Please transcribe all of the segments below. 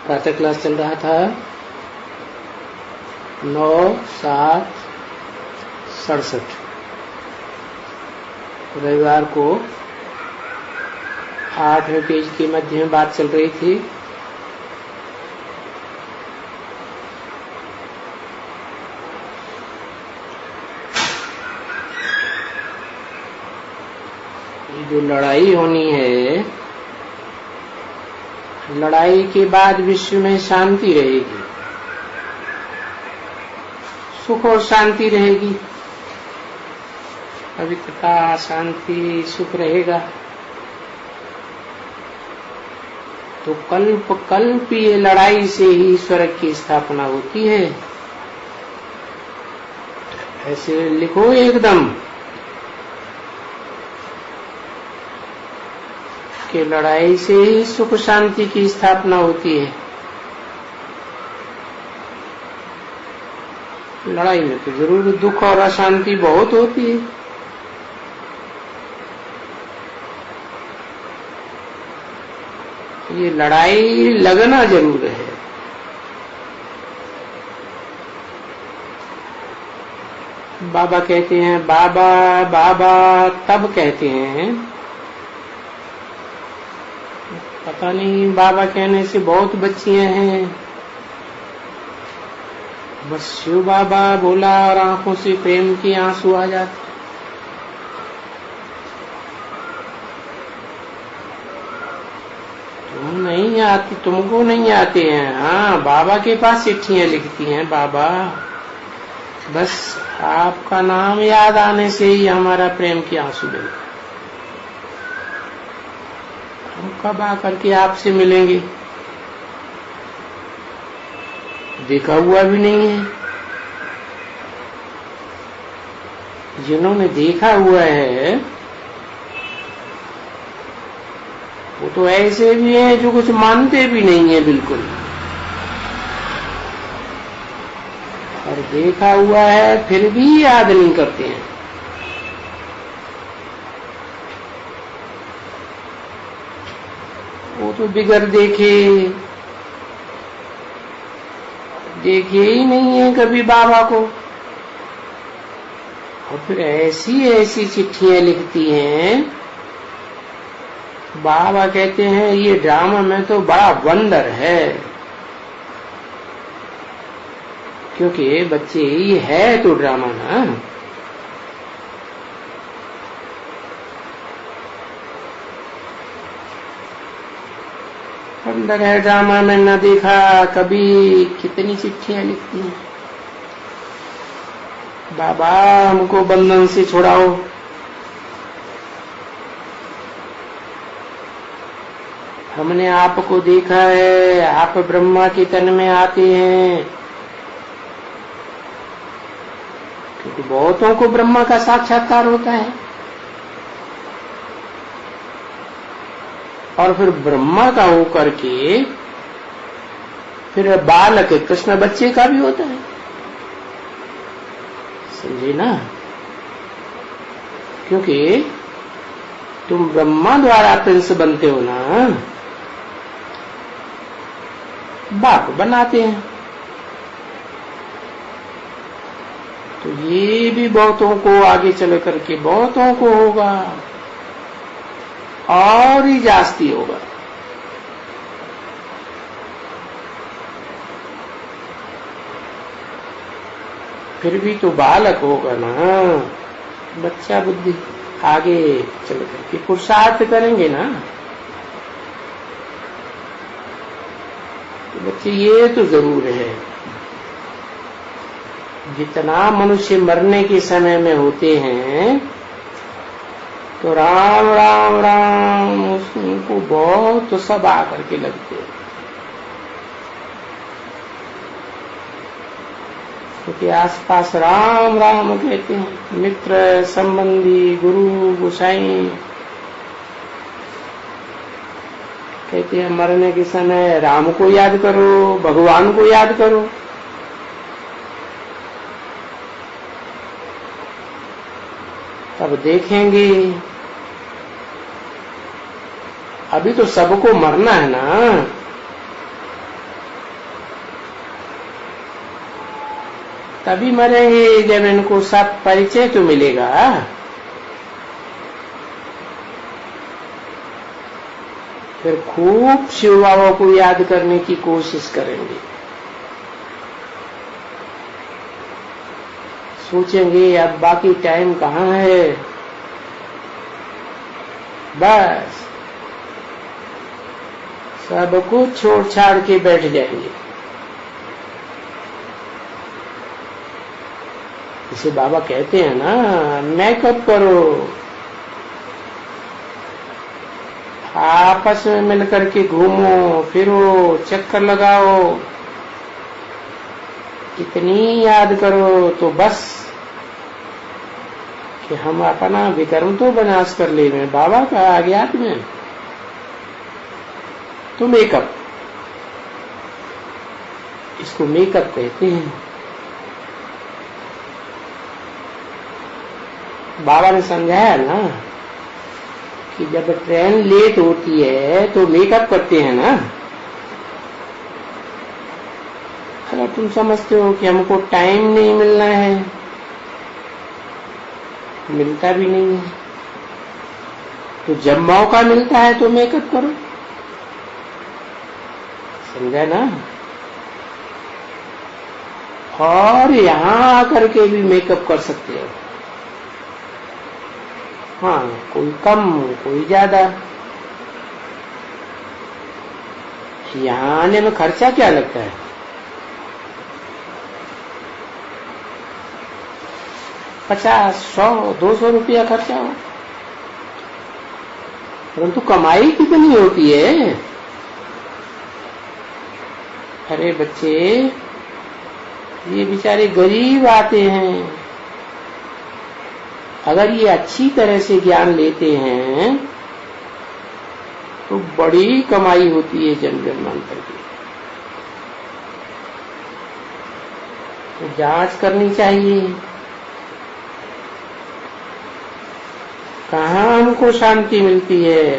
प्रातः क्लास चल रहा था 9/7/67। रविवार को 8वें पेज के मध्य में बात चल रही थी। जो लड़ाई होनी है, लड़ाई के बाद विश्व में शांति रहेगी, सुख और शांति रहेगी, पवित्रता, शांति, सुख रहेगा। तो कल्प कल्प ये लड़ाई से ही स्वर्ग की स्थापना होती है। ऐसे लिखो एकदम कि लड़ाई से ही सुख शांति की स्थापना होती है। लड़ाई में तो जरूर दुख और अशांति बहुत होती है। ये लड़ाई लगना जरूर है। बाबा कहते हैं बाबा बाबा, तब कहते हैं, पता नहीं बाबा कहने से बहुत बच्चियां हैं। बस शिव बाबा बोला और आंखों से प्रेम के आंसू आ जाते। तुम नहीं आती, तुमको नहीं आते हैं। हाँ, बाबा के पास चिट्ठियां लिखती हैं बाबा। बस आपका नाम याद आने से ही हमारा प्रेम के आंसू बहते। हम कब आकर के आपसे मिलेंगे? देखा हुआ भी नहीं है। जिन्होंने देखा हुआ है वो तो ऐसे भी हैं जो कुछ मानते भी नहीं है बिल्कुल, और देखा हुआ है फिर भी याद नहीं करते हैं। वो तो बिगर देखे ही नहीं है कभी बाबा को, और फिर ऐसी ऐसी चिट्ठियां लिखती हैं। बाबा कहते हैं ये ड्रामा में तो बड़ा वंडर है, क्योंकि बच्चे ये है तो ड्रामा ना। वंडर है ड्रामा में न देखा कभी। कितनी चिट्ठियां लिखती हैं, बाबा हमको बंधन से छुड़ाओ, हमने आपको देखा है, आप ब्रह्मा के तन में आते हैं। क्योंकि बहुतों को ब्रह्मा का साक्षात्कार होता है, और फिर ब्रह्मा का होकर के फिर बालक कृष्ण बच्चे का भी होता है। समझे ना? क्योंकि तुम ब्रह्मा द्वारा प्रिंस बनते हो ना, बाप बनाते हैं। तो ये भी बहुतों को आगे चल करके बहुतों को होगा, और ही जास्ती होगा। फिर भी तो बालक होगा ना, बच्चा बुद्धि। आगे चल करके पुरुषार्थ करेंगे ना तो बच्चे ये तो जरूर है, जितना मनुष्य मरने के समय में होते हैं तो राम राम राम उनको बहुत सब आकर के लगते हैं। क्योंकि आसपास राम राम कहते हैं, मित्र, संबंधी, गुरु, गोसाई कहते हैं मरने के समय राम को याद करो, भगवान को याद करो। तब देखेंगे। अभी तो सबको मरना है ना, तभी मरेंगे जब इनको सब परिचय तो मिलेगा। फिर खूब शिव बाबा को याद करने की कोशिश करेंगे, सोचेंगे अब बाकी टाइम कहाँ है, बस सब कुछ छोड़ छाड़ के बैठ जाएंगे। इसे बाबा कहते हैं ना, मेकअप करो, आपस में मिलकर के घूमो फिरो, चक्कर लगाओ, इतनी याद करो तो बस कि हम अपना विकर्म तो विनाश कर ले में बाबा का अज्ञात में। तो मेकअप, इसको मेकअप कहते हैं। बाबा ने समझाया ना कि जब ट्रेन लेट होती है तो मेकअप करते हैं ना। अगर तुम समझते हो कि हमको टाइम नहीं मिलना है, मिलता भी नहीं है, तो जब मौका मिलता है तो मेकअप करो, समझा ना। और यहां आकर के भी मेकअप कर सकते हो। हाँ, कोई कम कोई ज्यादा। यहां आने में खर्चा क्या लगता है? ₹50, ₹100, ₹200 खर्चा हो, परंतु कमाई कितनी होती है। अरे बच्चे, ये बेचारे गरीब आते हैं, अगर ये अच्छी तरह से ज्ञान लेते हैं तो बड़ी कमाई होती है जन्म जन्मांतर की। तो जांच करनी चाहिए, कहाँ हमको शांति मिलती है।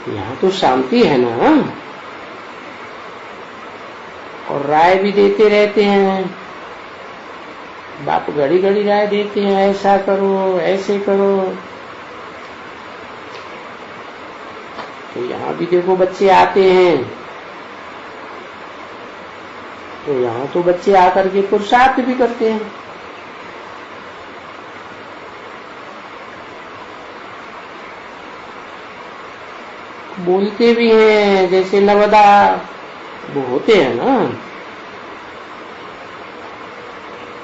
यहाँ तो शांति है ना, और राय भी देते रहते हैं, बाप घड़ी घड़ी राय देते हैं, ऐसा करो ऐसे करो। तो यहाँ भी देखो बच्चे आते हैं, तो यहाँ तो बच्चे आकर के पुरुषार्थ भी करते हैं। बोलते भी हैं, जैसे नवदा वो होते हैं ना,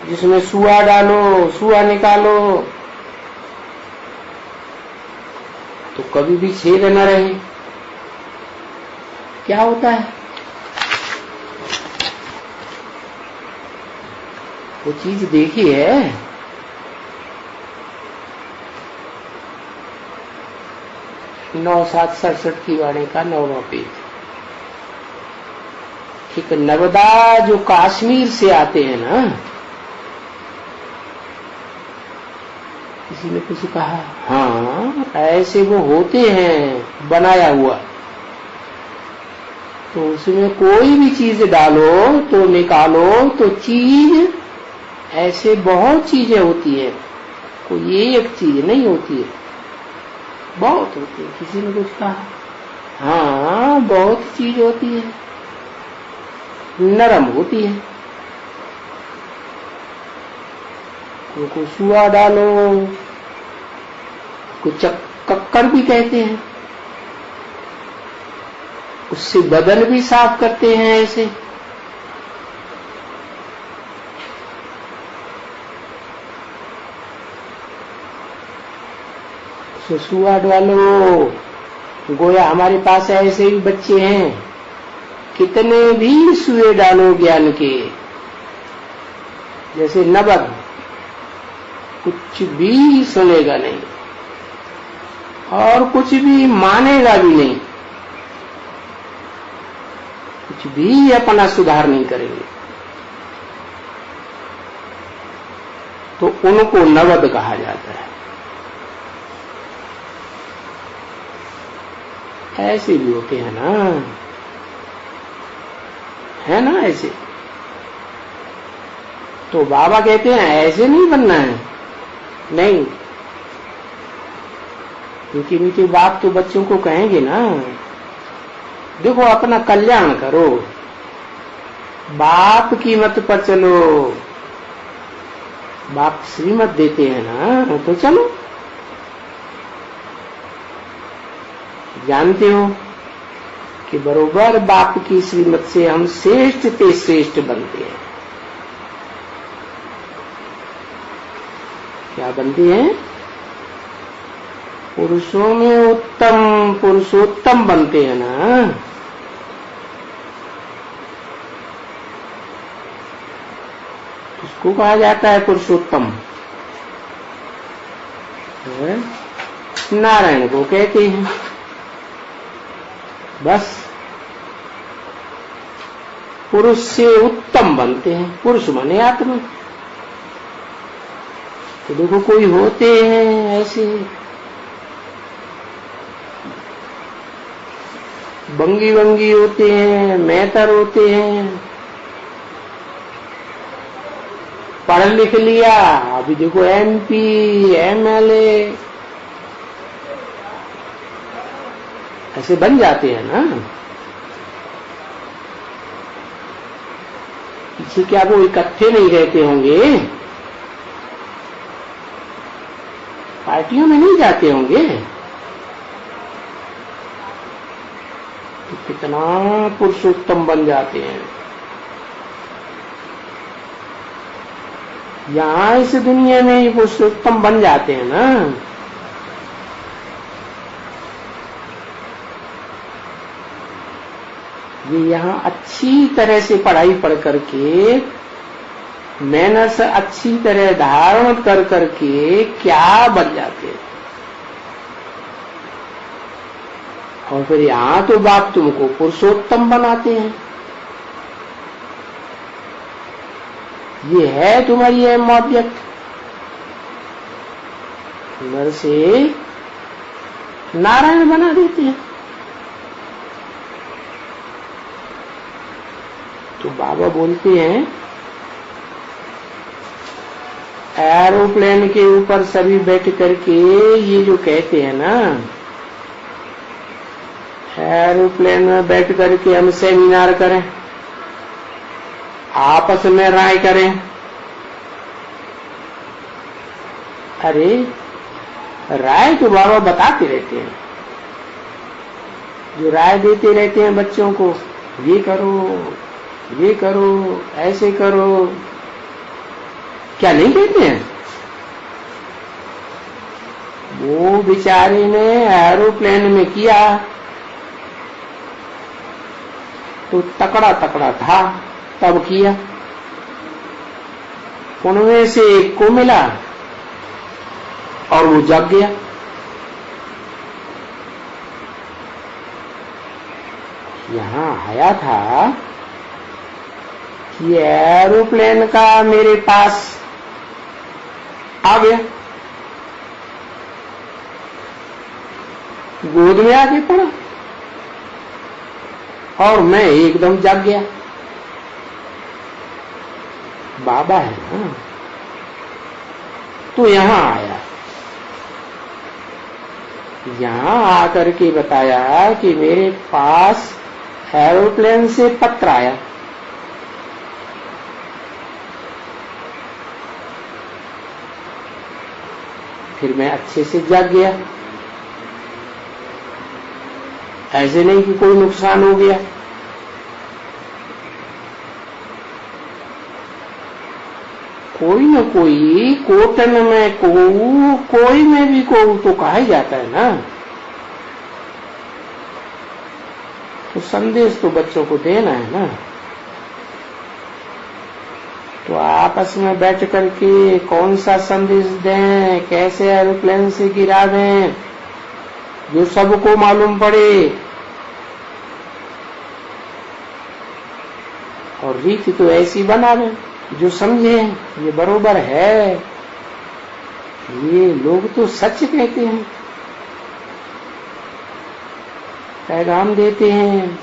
जिसमें सुआ डालो सुआ निकालो तो कभी भी छेद न रहे। क्या होता है वो चीज देखी है? 9/7/67 की वाणी का 9वां पेज। एक नवदा जो कश्मीर से आते हैं ना, किसी ने कुछ कहा, हाँ ऐसे वो होते हैं बनाया हुआ, तो उसमें कोई भी चीज डालो तो निकालो तो चीज ऐसे बहुत चीजें होती है, कोई एक चीज नहीं होती है, बहुत होती है। किसी ने कुछ कहा, हाँ बहुत चीज होती है, नरम होती है, को सुआ डालो, कुछ कक्कर भी कहते हैं, उससे बदन भी साफ करते हैं ऐसे। सुआ डालो, गोया हमारे पास ऐसे भी बच्चे हैं, कितने भी सुए डालो ज्ञान के, जैसे नबद, कुछ भी सुनेगा नहीं और कुछ भी मानेगा भी नहीं, कुछ भी अपना सुधार नहीं करेंगे, तो उनको नवद कहा जाता है। ऐसे भी होते हैं ना, है ना ऐसे। तो बाबा कहते हैं ऐसे नहीं बनना है। नहीं, क्योंकि मीठे बाप तो बच्चों को कहेंगे ना, देखो अपना कल्याण करो, बाप की मत पर चलो। बाप श्रीमत देते हैं ना, तो चलो। जानते हो कि बरोबर बाप की श्रीमत से हम श्रेष्ठ ते श्रेष्ठ बनते हैं। क्या बनते हैं? पुरुषों में उत्तम पुरुषोत्तम बनते हैं ना। उसको कहा जाता है पुरुषोत्तम। नारायण को कहते हैं। बस पुरुष से उत्तम बनते हैं। पुरुष माने आत्मा। तो देखो कोई होते हैं ऐसे बंगी बंगी होते हैं, मेहतर होते हैं, पढ़ लिख लिया, अभी देखो MP MLA ऐसे बन जाते हैं ना। पीछे क्या वो इकट्ठे नहीं रहते होंगे, पार्टियों में नहीं जाते होंगे, तो कितना पुरुषोत्तम बन जाते हैं। यहाँ इस दुनिया में ये पुरुषोत्तम बन जाते हैं ना। ये यहाँ अच्छी तरह से पढ़ाई पढ़ करके, मैनर्स अच्छी तरह धारण कर करके क्या बन जाते हैं। और फिर यहाँ तो बाप तुमको पुरुषोत्तम बनाते हैं। ये है तुम्हारी एम ऑब्जेक्ट। नर से नारायण बना देते हैं। तो बाबा बोलते हैं एरोप्लेन के ऊपर सभी बैठ करके ये जो कहते हैं ना, एरोप्लेन में बैठ करके हम सेमिनार करें, आपस में राय करें। अरे राय तो बाबा बताते रहते हैं, जो राय देते रहते हैं बच्चों को, ये करो ये करो ऐसे करो, क्या नहीं कहते हैं? वो बेचारे ने एरोप्लेन में किया तो तकड़ा तकड़ा था, तब किया। उनमें से एक को मिला और वो जग गया। यहां आया था कि एरोप्लेन का मेरे पास आ गया, गोद में आके पड़ा और मैं एकदम जग गया। बाबा है ना, तो यहां आया, यहां आकर के बताया कि मेरे पास एरोप्लेन से पत्र आया। फिर मैं अच्छे से जाग गया। ऐसे नहीं कि कोई नुकसान हो गया। कोई न कोई कोटन में कोई में भी तो कहा ही जाता है ना। तो संदेश तो बच्चों को देना है ना। तो आपस में बैठ करके कौन सा संदेश दें, कैसे एरोप्लेन से गिरा दें, जो सबको मालूम पड़े। और रीति तो ऐसी बना दें जो समझे ये बरोबर है। ये लोग तो सच कहते हैं, पैगाम देते हैं।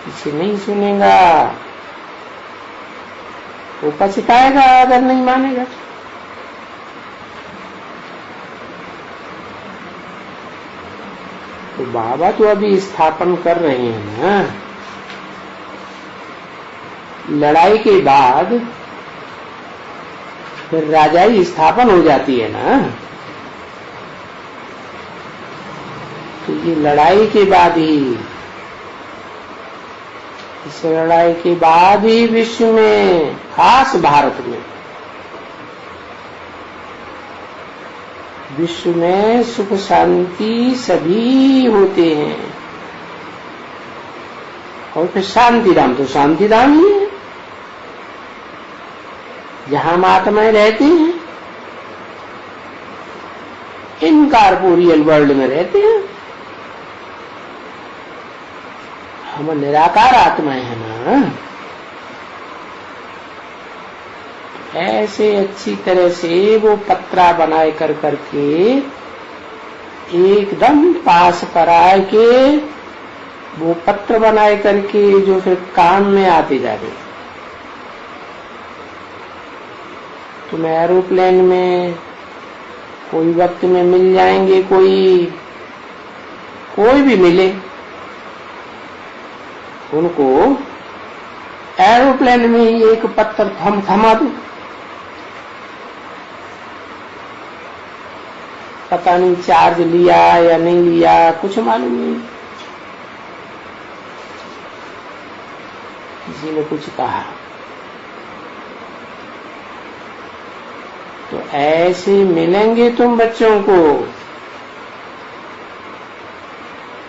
इसे नहीं सुनेगा वो पछताएगा अगर नहीं मानेगा। तो बाबा तो अभी स्थापन कर रहे हैं ना, लड़ाई के बाद फिर राजाई स्थापन हो जाती है ना। तो ये लड़ाई के बाद ही, इस लड़ाई के बाद ही विश्व में, खास भारत में, विश्व में सुख शांति सभी होते हैं। और फिर शांति धाम तो शांति धाम ही है, जहां आत्माएं रहती हैं, इनकॉर्पोरियल वर्ल्ड में रहते हैं। हम निराकार आत्माएं हैं ना, ऐसे अच्छी तरह से वो पत्रा बनाए कर करके एकदम पास पर आए के वो पत्र बनाए करके जो फिर काम में आते जा रहे। तुम एरोप्लेन में कोई वक्त में मिल जाएंगे, कोई भी मिले, उनको एरोप्लेन में ही एक पत्थर थमा दो, पता नहीं चार्ज लिया या नहीं लिया, कुछ मालूम नहीं। किसी ने कुछ कहा तो ऐसे मिलेंगे तुम बच्चों को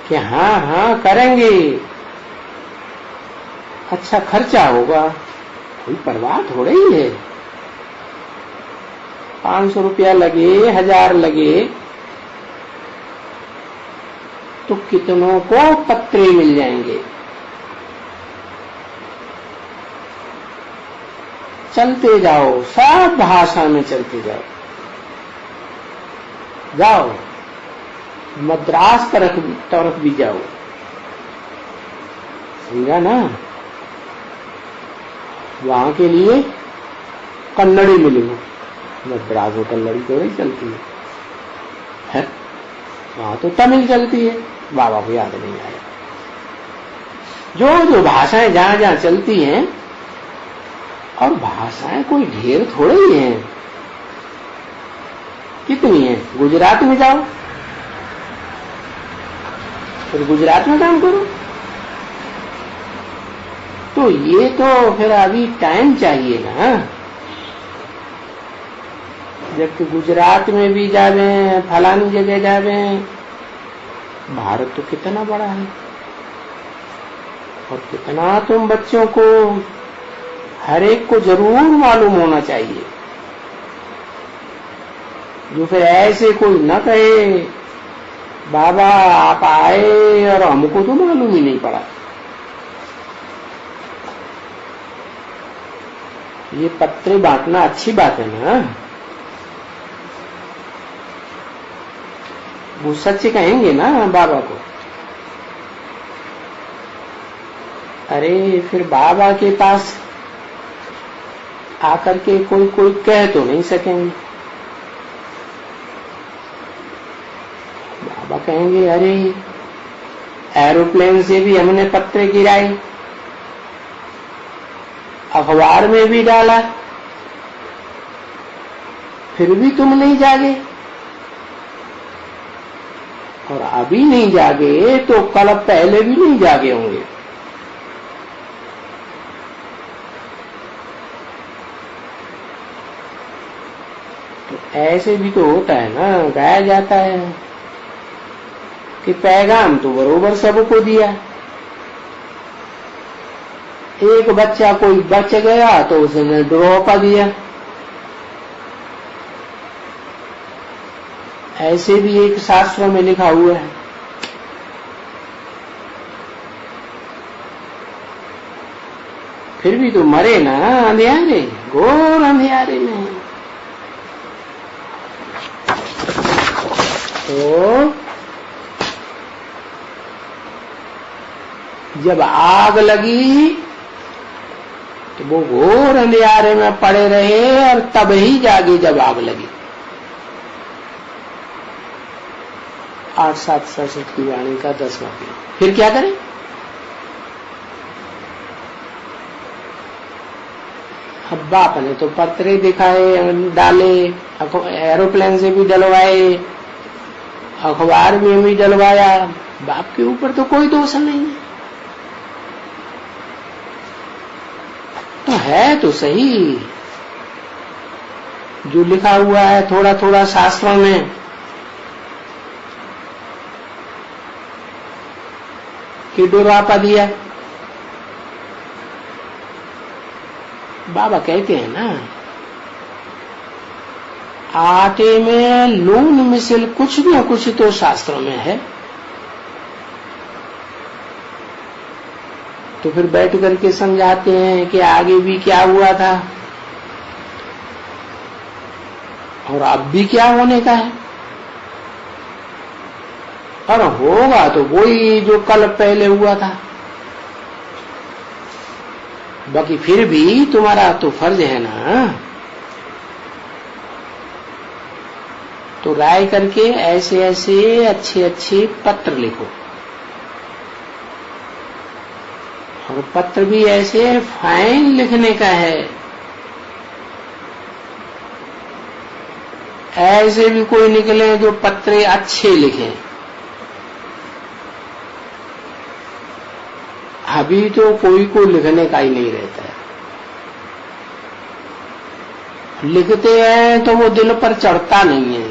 कि हाँ हाँ करेंगे, अच्छा खर्चा होगा, कोई परवाह थोड़ा ही है। 500 रुपया लगे, 1000 लगे, तो कितनों को पत्रे मिल जाएंगे। चलते जाओ, सब भाषा में चलते जाओ, जाओ मद्रास तरफ भी जाओ, समझा ना। वहां के लिए कन्नड़ी मिलेगी, मद्रास में कन्नड़ी तो नहीं चलती है, वहां तो तमिल चलती है, बाबा को याद नहीं आया। जो भाषाएं जहां जहां चलती हैं, और भाषाएं कोई ढेर थोड़े ही हैं, कितनी है। गुजरात में जाओ, फिर गुजरात में काम करो। तो ये तो फिर अभी टाइम चाहिए ना, जबकि गुजरात में भी जावे, फलानी जगह जावे। भारत तो कितना बड़ा है, और कितना तुम बच्चों को, हर एक को जरूर मालूम होना चाहिए। जो फिर ऐसे कोई न कहे बाबा आप आए और हमको तो मालूम ही नहीं पड़ा। ये पत्रे बांटना अच्छी बात है ना, वो सच कहेंगे ना बाबा को। अरे फिर बाबा के पास आकर के कोई कह तो नहीं सकेंगे। बाबा कहेंगे अरे एरोप्लेन से भी हमने पत्रे गिराए, अखबार में भी डाला, फिर भी तुम नहीं जागे, और अभी नहीं जागे तो कल पहले भी नहीं जागे होंगे। तो ऐसे भी तो होता है ना, गाया जाता है कि पैगाम तो बरोबर सबको दिया, एक बच्चा कोई बच गया तो उसने ड्रॉप दिया। ऐसे भी एक शास्त्र में लिखा हुआ है। फिर भी तो मरे ना अंधियारे, घोर अंधियारे में। तो जब आग लगी तो वो घोर अंधियारे में पड़े रहे और तब ही जागे जब आग लगी। 8-7 सरस्वती की वाणी का 10वां पीढ़ी। फिर क्या करें? अब बाप ने तो पत्रे दिखाए, डाले, एरोप्लेन से भी डलवाए, अखबार में भी डलवाया। बाप के ऊपर तो कोई दोष नहीं है। तो है तो सही जो लिखा हुआ है थोड़ा थोड़ा शास्त्रों में, कि डुरापा दिया। बाबा कहते हैं ना, आटे में लून मिसल कुछ न कुछ तो शास्त्रों में है। तो फिर बैठ करके समझाते हैं कि आगे भी क्या हुआ था और अब भी क्या होने का है, और होगा तो वही जो कल पहले हुआ था। बाकी फिर भी तुम्हारा तो फर्ज है ना, तो राय करके ऐसे ऐसे अच्छे अच्छे पत्र लिखो, और पत्र भी ऐसे फाइन लिखने का है। ऐसे भी कोई निकले जो पत्रे अच्छे लिखें। अभी तो कोई को लिखने का ही नहीं रहता है। लिखते हैं तो वो दिल पर चढ़ता नहीं है।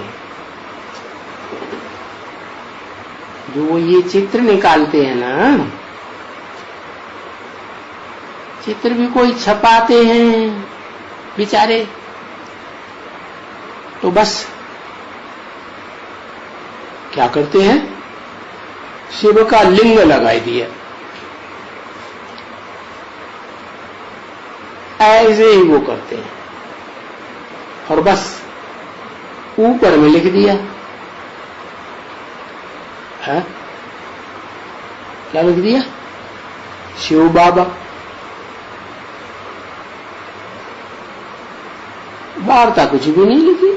जो वो ये चित्र निकालते हैं ना, चित्र भी कोई छपाते हैं बेचारे, तो बस क्या करते हैं, शिव का लिंग लगाई दिया, ऐसे ही वो करते हैं। और बस ऊपर में लिख दिया है, क्या लिख दिया, शिव बाबा। वार्ता कुछ भी नहीं लिखी।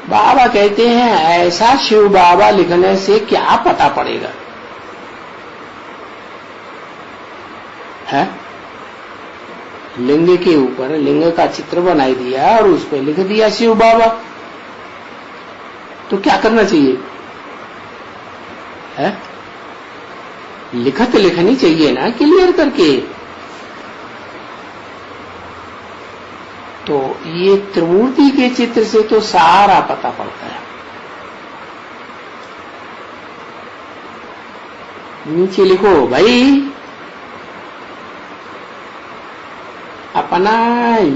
बाबा कहते हैं ऐसा शिव बाबा लिखने से क्या पता पड़ेगा है। लिंग के ऊपर लिंग का चित्र बनाई दिया और उस पर लिख दिया शिव बाबा, तो क्या करना चाहिए है? लिखत लिखनी चाहिए ना क्लियर करके। तो ये त्रिमूर्ति के चित्र से तो सारा पता पड़ता है। नीचे लिखो भाई, अपना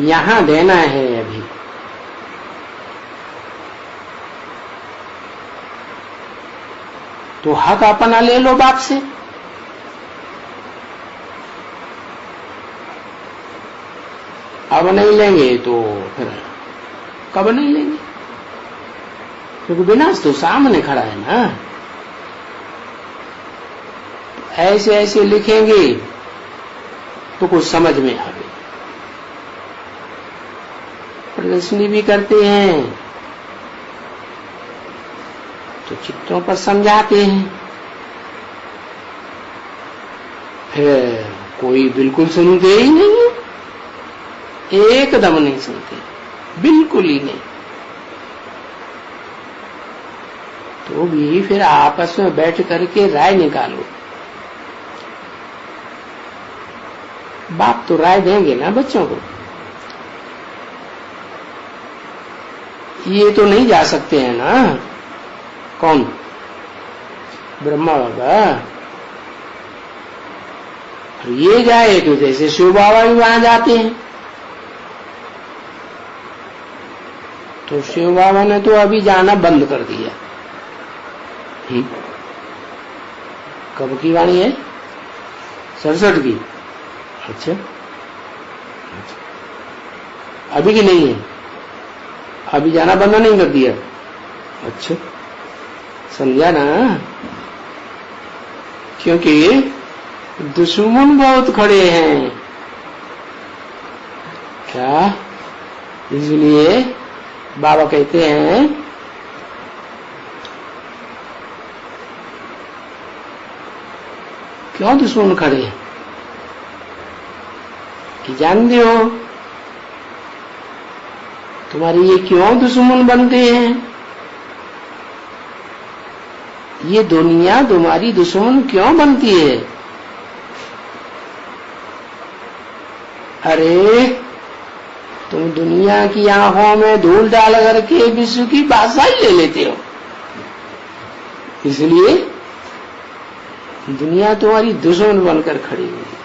यहां देना है अभी, तो हक अपना ले लो बाप से। अब नहीं लेंगे तो फिर कब नहीं लेंगे, क्योंकि विनाश तो सामने खड़ा है ना। ऐसे ऐसे लिखेंगे तो कुछ समझ में आवे। प्रदर्शनी भी करते हैं तो चित्रों पर समझाते हैं, फिर कोई बिल्कुल सुनते ही नहीं है, एकदम नहीं सुनते, बिल्कुल ही नहीं। तो भी फिर आपस में बैठ करके राय निकालो। बाप तो राय देंगे ना बच्चों को। ये तो नहीं जा सकते हैं ना, कौन, ब्रह्मा बाबा। और ये जाए तो जैसे शिव बाबा भी वहां जाते हैं। तो शिव बाबा ने तो अभी जाना बंद कर दिया। कब की वाणी है? 67 की। अच्छा, अभी की नहीं है, अभी जाना बंद नहीं कर दिया। अच्छा, समझा ना? क्योंकि दुश्मन बहुत खड़े हैं क्या, इसलिए बाबा कहते हैं क्यों दुश्मन खड़े हैं कि जानते हो तुम्हारे ये क्यों दुश्मन बनते हैं? ये दुनिया तुम्हारी दुश्मन क्यों बनती है? अरे तुम दुनिया की आंखों में धूल डाल करके विश्व की भाषा ही ले लेते हो, इसलिए दुनिया तुम्हारी दुश्मन बनकर खड़ी हुई है।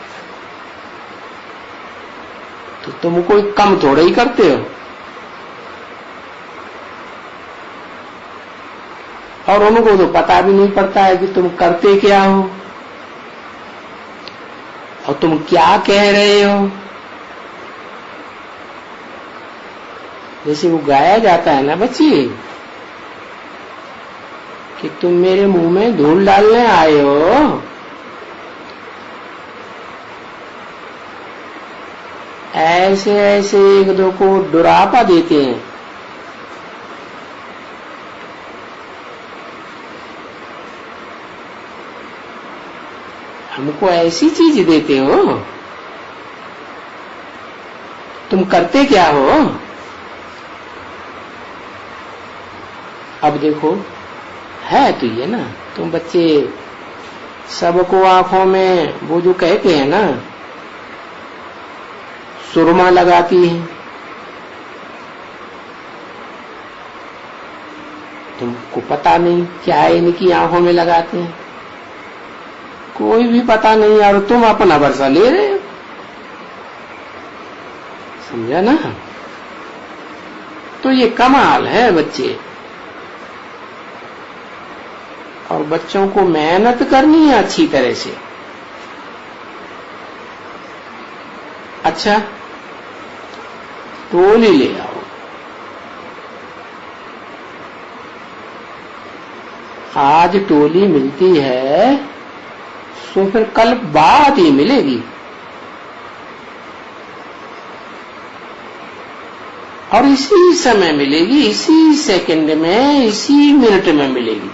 तो तुम कोई कम थोड़ा ही करते हो, और उनको तो पता भी नहीं पड़ता है कि तुम करते क्या हो और तुम क्या कह रहे हो। जैसे वो गाया जाता है ना बच्ची कि तुम मेरे मुंह में धूल डालने आए हो, ऐसे ऐसे एक दो को डुरापा देते हैं। हमको ऐसी चीज देते हो, तुम करते क्या हो? अब देखो है तो ये ना, तुम बच्चे सबको आंखों में वो जो कहते हैं ना सुरमा लगाती है, तुमको पता नहीं क्या है इनकी आंखों में लगाते हैं, कोई भी पता नहीं, और तुम अपना भरोसा ले रहे हो। समझा ना? तो ये कमाल है बच्चे, और बच्चों को मेहनत करनी है अच्छी तरह से। अच्छा टोली ले आओ, आज टोली मिलती है तो फिर कल बाद ही मिलेगी, और इसी समय मिलेगी, इसी सेकंड में, इसी मिनट में मिलेगी।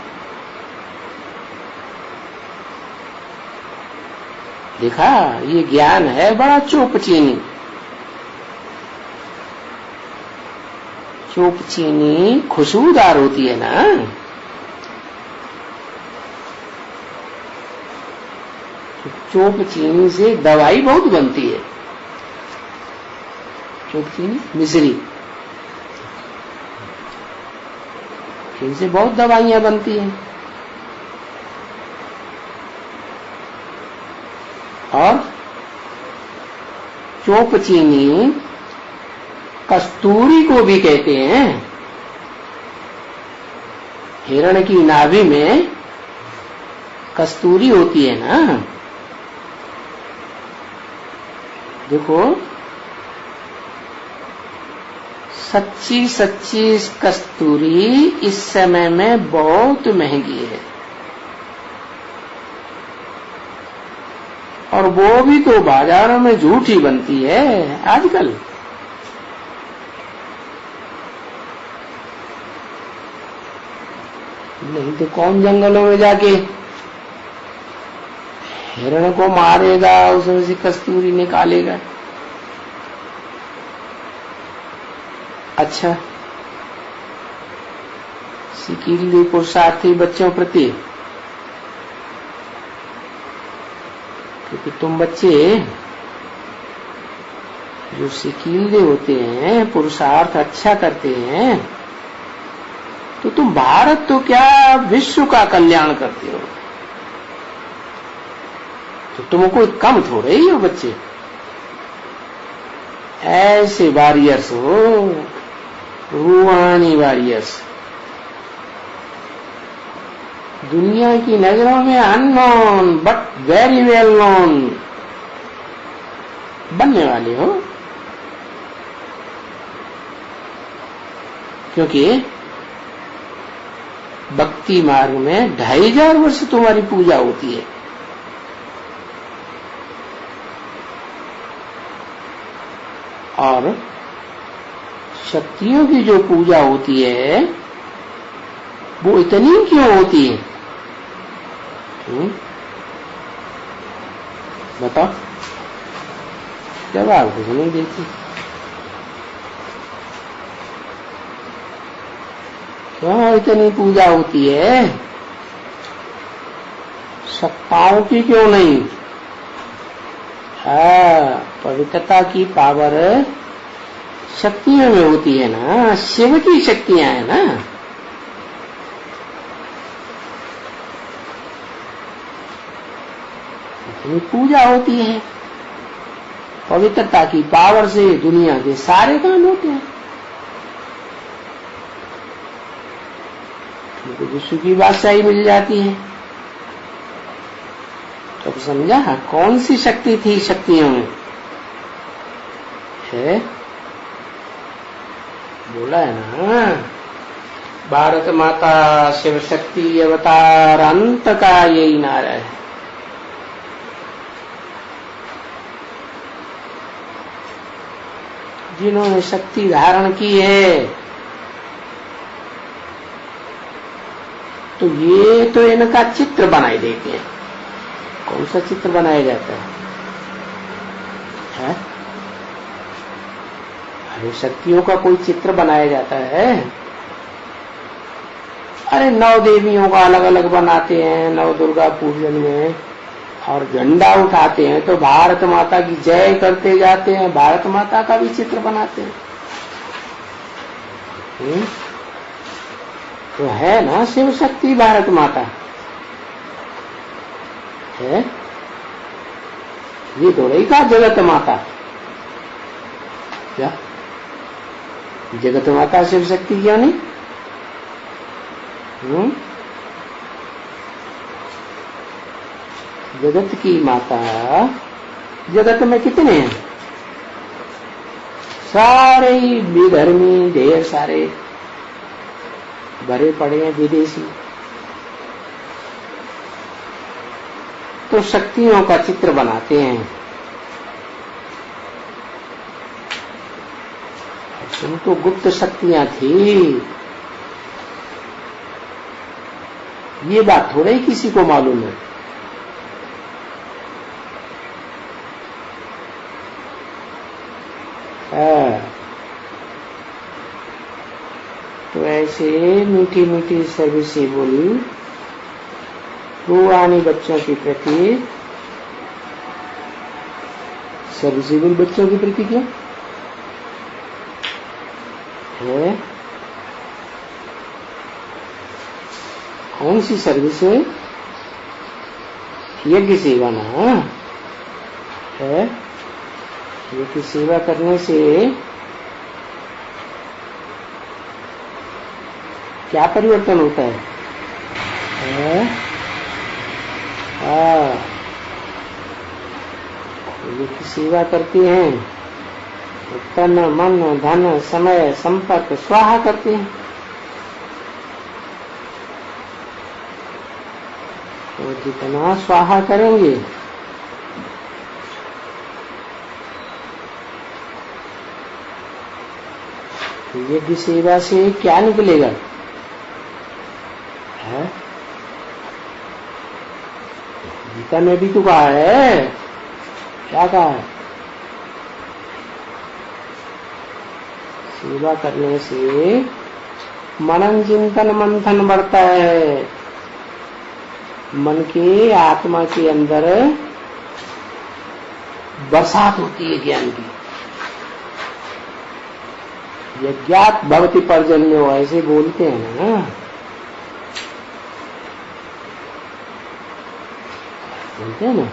देखा, ये ज्ञान है बड़ा चोपचीनी। चोपचीनी खुशबूदार होती है ना, चोपचीनी से दवाई बहुत बनती है। चोपचीनी मिश्री, इनसे बहुत दवाइयां बनती हैं। और चोपचीनी कस्तूरी को भी कहते हैं। हिरण की नाभि में कस्तूरी होती है ना, देखो सच्ची सच्ची कस्तूरी इस समय में बहुत महंगी है, और वो भी तो बाजारों में झूठी बनती है आजकल। नहीं तो कौन जंगलों में जाके हिरण को मारेगा, उसमें से कस्तूरी निकालेगा। अच्छा, सिकीली पुरुषार्थी बच्चों प्रति, क्योंकि तुम बच्चे जो सिकीले होते हैं, पुरुषार्थ अच्छा करते हैं, तो तुम भारत तो क्या विश्व का कल्याण करते हो। तो तुम कोई कम थोड़े ही हो बच्चे, ऐसे वॉरियर्स हो, रूहानी वॉरियर्स, दुनिया की नजरों में unknown but very well known बनने वाले हो। क्योंकि भक्ति मार्ग में 2500 वर्ष तुम्हारी पूजा होती है। और शक्तियों की जो पूजा होती है वो इतनी क्यों होती है? बताओ, जवाब कुछ नहीं देती। क्यों इतनी पूजा होती है? सत्ताओं की क्यों नहीं? पवित्रता की पावर शक्तियों में होती है ना, शिव की शक्तियां है ना। इतनी पूजा होती है, पवित्रता की पावर से दुनिया के सारे काम होते हैं। विश्व की बादशाही मिल जाती है। तो समझा कौन सी शक्ति थी शक्तियों में? है बोला है ना, भारत माता शिव शक्ति अवतार अंत का यही नारा है। जिन्होंने शक्ति धारण की है तो ये तो इनका चित्र बनाई देते हैं। कौन सा चित्र बनाया जाता है? अरे शक्तियों का कोई चित्र बनाया जाता है? अरे 9 देवियों का अलग अलग बनाते हैं, 9 दुर्गा पूजन में, और झंडा उठाते हैं तो भारत माता की जय करते जाते हैं, भारत माता का भी चित्र बनाते हैं। तो है ना शिव शक्ति भारत माता है। ये थोड़ी का जगत माता, क्या जगत माता शिव शक्ति क्यों नहीं? जगत की माता, जगत में कितने हैं? सारे ही विधर्मी, ढेर सारे भरे पड़े हैं विदेशी। तो शक्तियों का चित्र बनाते हैं। तुम तो गुप्त शक्तियां थी, ये बात थोड़ा ही किसी को मालूम है। तो ऐसे मीठी मीठी सर्विसेबल रूहानी बच्चों के प्रति, सर्विसेबल बच्चों के प्रति क्या है? कौन सी सर्विस है? यज्ञ सेवा ना है। यज्ञ सेवा करने से क्या परिवर्तन होता है? यज्ञ सेवा करते हैं तो तन मन धन समय संपर्क स्वाहा करते हैं। तो जितना स्वाहा करेंगे यज्ञ सेवा से क्या निकलेगा? है गीता में भी तो कहा है। क्या कहा है? सेवा करने से मनन चिंतन मंथन बढ़ता है। मन के आत्मा के अंदर बरसात होती है ज्ञान की। यज्ञात भवति पर्जन्यो, ऐसे बोलते हैं ना। बोलते हैं ना,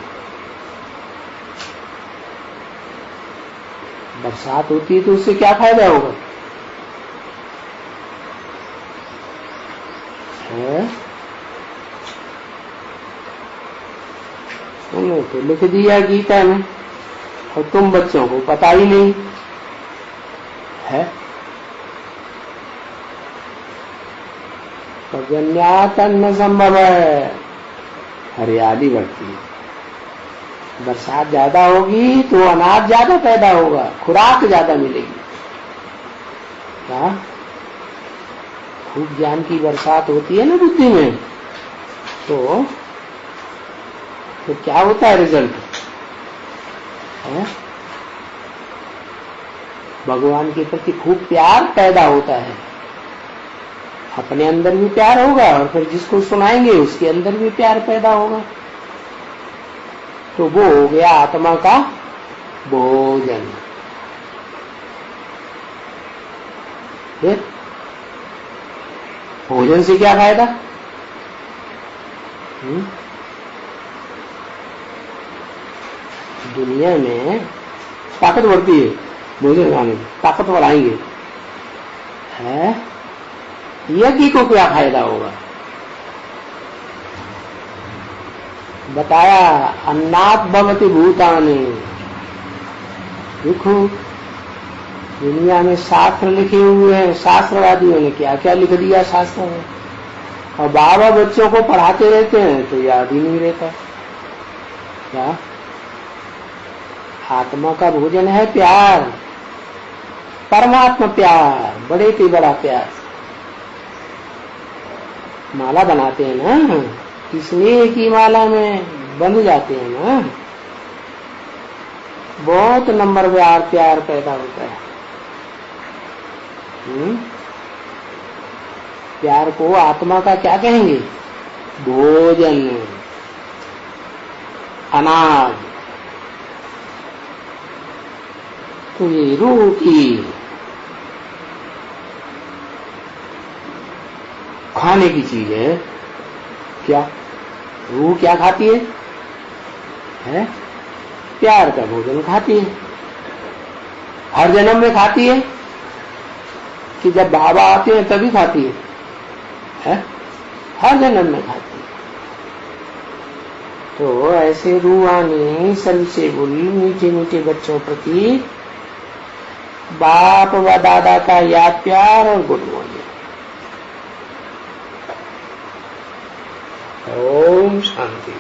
बरसात होती है तो उससे क्या फायदा होगा? तुमने तो लिख दिया गीता में और तुम बच्चों को पता ही नहीं है। पर्जन्यात् अन्न संभव है, हरियाली बढ़ती है। बरसात ज्यादा होगी तो अनाज ज्यादा पैदा होगा, खुराक ज्यादा मिलेगी। क्या खूब ज्ञान की बरसात होती है ना बुद्धि में, तो क्या होता है रिजल्ट है? भगवान के प्रति खूब प्यार पैदा होता है, अपने अंदर भी प्यार होगा और फिर जिसको सुनाएंगे उसके अंदर भी प्यार पैदा होगा। तो वो हो गया आत्मा का भोजन। फिर भोजन से क्या फायदा? दुनिया में ताकत बढ़ती है, भोजन खाने में ताकत बढ़ाएंगे है, यज्ञ को क्या फायदा होगा? बताया अन्नात् भवति भूतानि। देखो दुनिया में शास्त्र लिखे हुए हैं, शास्त्रवादियों ने क्या क्या लिख दिया शास्त्र में, और बाबा बच्चों को पढ़ाते रहते हैं तो याद ही नहीं रहता। क्या आत्मा का भोजन है प्यार, परमात्मा प्यार, बड़े से बड़ा प्यार। माला बनाते हैं ना, स्नेह की माला में बंध जाते हैं ना, बहुत नंबरवार प्यार पैदा होता है। प्यार को आत्मा का क्या कहेंगे? भोजन, अनाज। तो ये रूह की खाने की चीज है। क्या रूह क्या खाती है? प्यार का भोजन खाती है। हर जन्म में खाती है कि जब बाबा आते हैं तभी खाती है? हर जन्म में खाती है। तो ऐसे रूहानी सर्विसेबल मीठे मीठे बच्चों प्रति बाप व दादा का याद प्यार और गुड मॉर्निंग। ओम शांति।